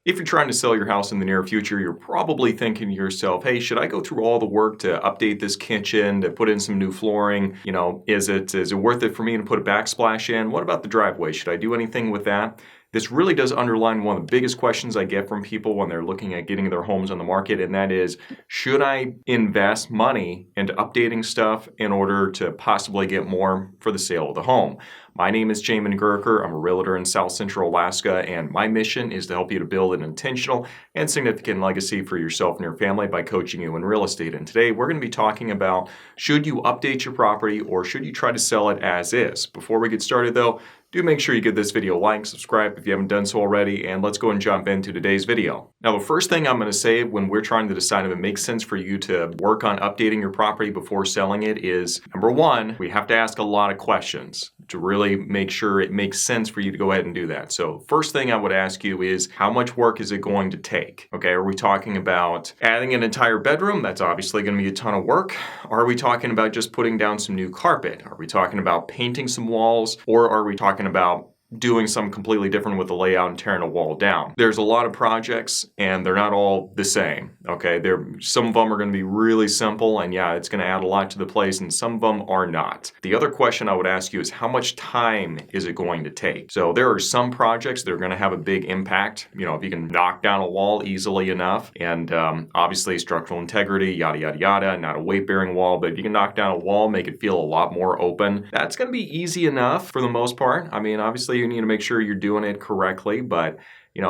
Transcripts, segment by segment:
If you're trying to sell your house in the near future, you're probably thinking to yourself, hey, should I go through all the work to update this kitchen, to put in some new flooring? Is it worth it for me to put a backsplash in? What about the driveway? Should I do anything with that? This really does underline one of the biggest questions I get from people when they're looking at getting their homes on the market, and that is, should I invest money into updating stuff in order to possibly get more for the sale of the home? My name is Jamin Goecker. I'm a realtor in South Central Alaska, and my mission is to help you to build an intentional and significant legacy for yourself and your family by coaching you in real estate. And today we're going to be talking about, should you update your property or should you try to sell it as is? Before we get started though, do make sure you give this video a like, subscribe if you haven't done so already, and let's go and jump into today's video. Now, the first thing I'm going to say when we're trying to decide if it makes sense for you to work on updating your property before selling it is, number one, we have to ask a lot of questions to really make sure it makes sense for you to go ahead and do that. So first thing I would ask you is, how much work is it going to take? Okay, are we talking about adding an entire bedroom? That's obviously going to be a ton of work. Are we talking about just putting down some new carpet? Are we talking about painting some walls? Or are we talking about doing something completely different with the layout and tearing a wall down? There's a lot of projects and they're not all the same, okay? Some of them are going to be really simple and yeah, it's going to add a lot to the place, and some of them are not. The other question I would ask you is, how much time is it going to take? So there are some projects that are going to have a big impact. If you can knock down a wall easily enough, and obviously structural integrity, yada, yada, yada, not a weight-bearing wall, but if you can knock down a wall, make it feel a lot more open, that's going to be easy enough for the most part. I mean, obviously you need to make sure you're doing it correctly, but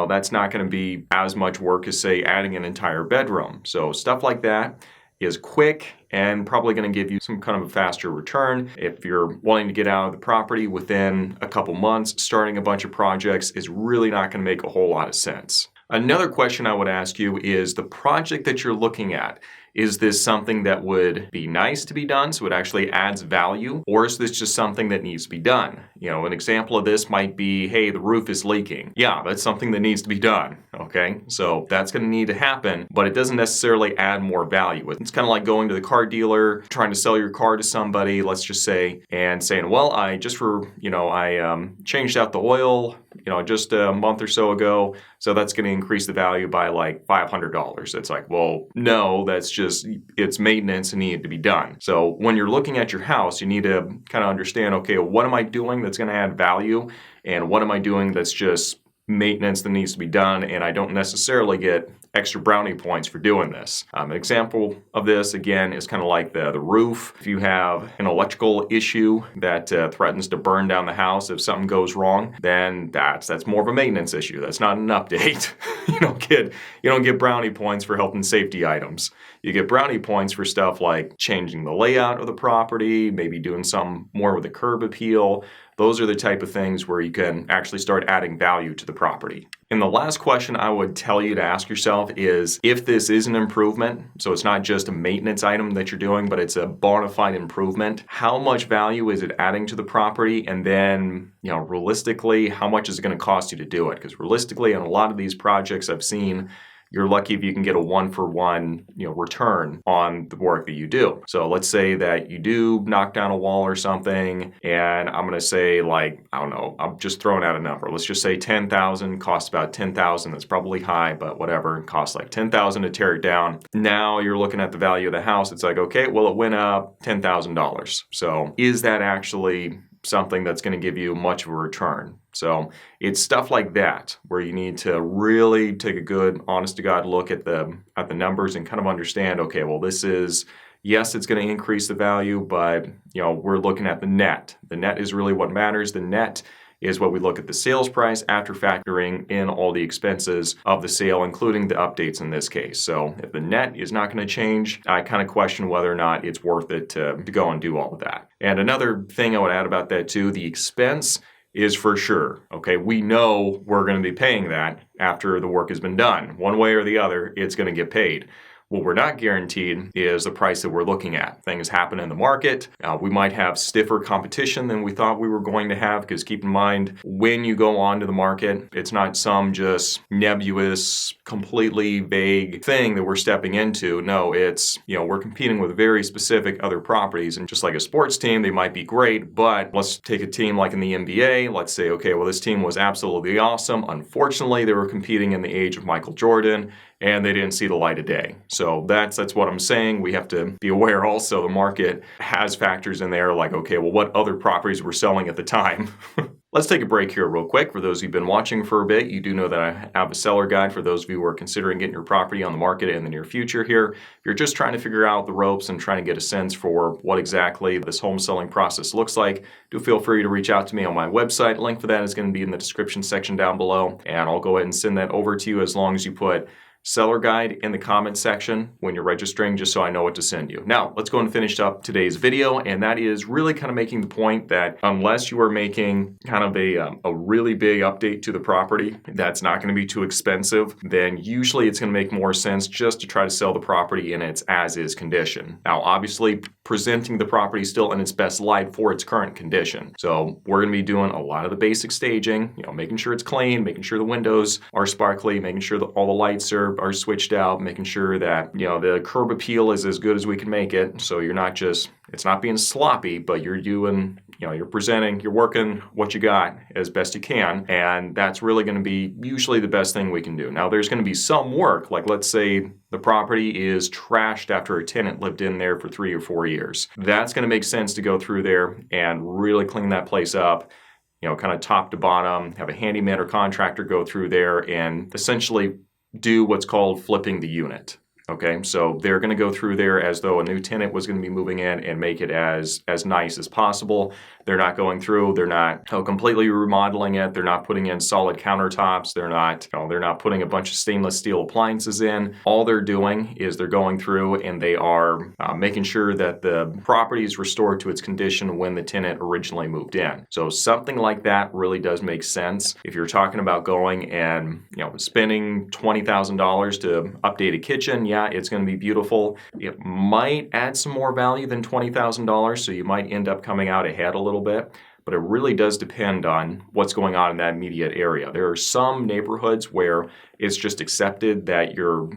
that's not going to be as much work as, say, adding an entire bedroom. So stuff like that is quick and probably going to give you some kind of a faster return. If you're wanting to get out of the property within a couple months, starting a bunch of projects is really not going to make a whole lot of sense. Another question I would ask you is, the project that you're looking at, is this something that would be nice to be done, so it actually adds value? Or is this just something that needs to be done? An example of this might be, hey, the roof is leaking. Yeah, that's something that needs to be done, okay? So that's gonna need to happen, but it doesn't necessarily add more value. It's kind of like going to the car dealer, trying to sell your car to somebody, let's just say, and saying, well, I changed out the oil, just a month or so ago, so that's going to increase the value by like $500. It's like, well, no, it's maintenance and needed to be done. So when you're looking at your house, you need to kind of understand, okay, what am I doing that's going to add value, and what am I doing that's just maintenance that needs to be done, and I don't necessarily get extra brownie points for doing this. An example of this, again, is kind of like the roof. If you have an electrical issue that threatens to burn down the house if something goes wrong, then that's more of a maintenance issue. That's not an update. You don't get brownie points for health and safety items. You get brownie points for stuff like changing the layout of the property, maybe doing some more with a curb appeal. Those are the type of things where you can actually start adding value to the property. And the last question I would tell you to ask yourself is, if this is an improvement, so it's not just a maintenance item that you're doing, but it's a bona fide improvement, how much value is it adding to the property? And then, realistically, how much is it going to cost you to do it? Because realistically, on a lot of these projects I've seen, you're lucky if you can get a one-for-one, return on the work that you do. So let's say that you do knock down a wall or something, and I'm going to say, like, I don't know, I'm just throwing out a number. Let's just say $10,000, costs about $10,000. That's probably high, but whatever. It costs like $10,000 to tear it down. Now you're looking at the value of the house. It's like, okay, well, it went up $10,000. So is that actually something that's going to give you much of a return? So it's stuff like that where you need to really take a good, honest to God look at the numbers and kind of understand, okay, well, this is, yes, it's going to increase the value, but we're looking at the net. The net is really what matters. The net is what we look at the sales price after factoring in all the expenses of the sale, including the updates in this case. So if the net is not going to change, I kind of question whether or not it's worth it to go and do all of that. And another thing I would add about that too, the expense is for sure. Okay, we know we're going to be paying that after the work has been done. One way or the other, it's going to get paid. What we're not guaranteed is the price that we're looking at. Things happen in the market. We might have stiffer competition than we thought we were going to have, because keep in mind, when you go onto the market, it's not some just nebulous, completely vague thing that we're stepping into. No, it's, we're competing with very specific other properties. And just like a sports team, they might be great, but let's take a team like in the NBA. Let's say, okay, well, this team was absolutely awesome. Unfortunately, they were competing in the age of Michael Jordan, and they didn't see the light of day. So that's what I'm saying. We have to be aware also the market has factors in there like, okay, well, what other properties were selling at the time? Let's take a break here real quick. For those who've been watching for a bit, you do know that I have a seller guide for those of you who are considering getting your property on the market in the near future here. If you're just trying to figure out the ropes and trying to get a sense for what exactly this home selling process looks like, do feel free to reach out to me on my website. Link for that is going to be in the description section down below, and I'll go ahead and send that over to you as long as you put seller guide in the comments section when you're registering, just so I know what to send you. Now, let's go and finish up today's video, and that is really kind of making the point that unless you are making kind of a really big update to the property that's not going to be too expensive, then usually it's going to make more sense just to try to sell the property in its as-is condition. Now, obviously, presenting the property still in its best light for its current condition. So we're going to be doing a lot of the basic staging, making sure it's clean, making sure the windows are sparkly, making sure that all the lights are switched out, making sure that, the curb appeal is as good as we can make it. So you're not just, it's not being sloppy, but you're doing, you're presenting, you're working what you got as best you can. And that's really going to be usually the best thing we can do. Now, there's going to be some work, like let's say the property is trashed after a tenant lived in there for 3 or 4 years. That's going to make sense to go through there and really clean that place up, kind of top to bottom, have a handyman or contractor go through there and essentially do what's called flipping the unit. Okay, so they're going to go through there as though a new tenant was going to be moving in and make it as nice as possible. They're not going through, they're not completely remodeling it, they're not putting in solid countertops, they're not putting a bunch of stainless steel appliances in. All they're doing is they're going through and they are making sure that the property is restored to its condition when the tenant originally moved in. So something like that really does make sense. If you're talking about going and spending $20,000 to update a kitchen, yeah, it's going to be beautiful. It might add some more value than $20,000, so you might end up coming out ahead a little bit, but it really does depend on what's going on in that immediate area. There are some neighborhoods where it's just accepted that your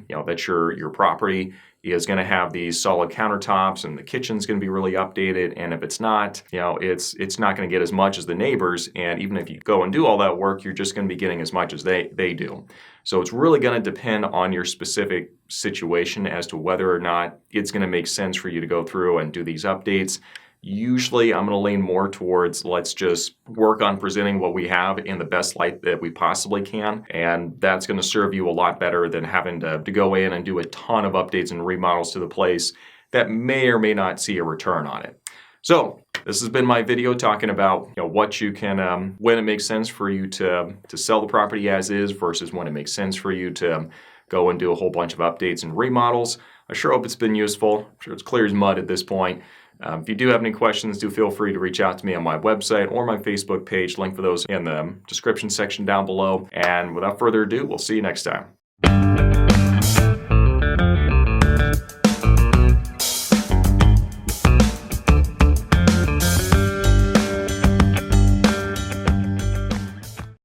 property is going to have these solid countertops and the kitchen's going to be really updated. And if it's not, it's not going to get as much as the neighbors. And even if you go and do all that work, you're just going to be getting as much as they do. So it's really going to depend on your specific situation as to whether or not it's going to make sense for you to go through and do these updates. Usually I'm going to lean more towards let's just work on presenting what we have in the best light that we possibly can. And that's going to serve you a lot better than having to go in and do a ton of updates and remodels to the place that may or may not see a return on it. So this has been my video talking about what you can, when it makes sense for you to sell the property as is versus when it makes sense for you to go and do a whole bunch of updates and remodels. I sure hope it's been useful. I'm sure it's clear as mud at this point. If you do have any questions, do feel free to reach out to me on my website or my Facebook page. Link for those in the description section down below. And without further ado, we'll see you next time.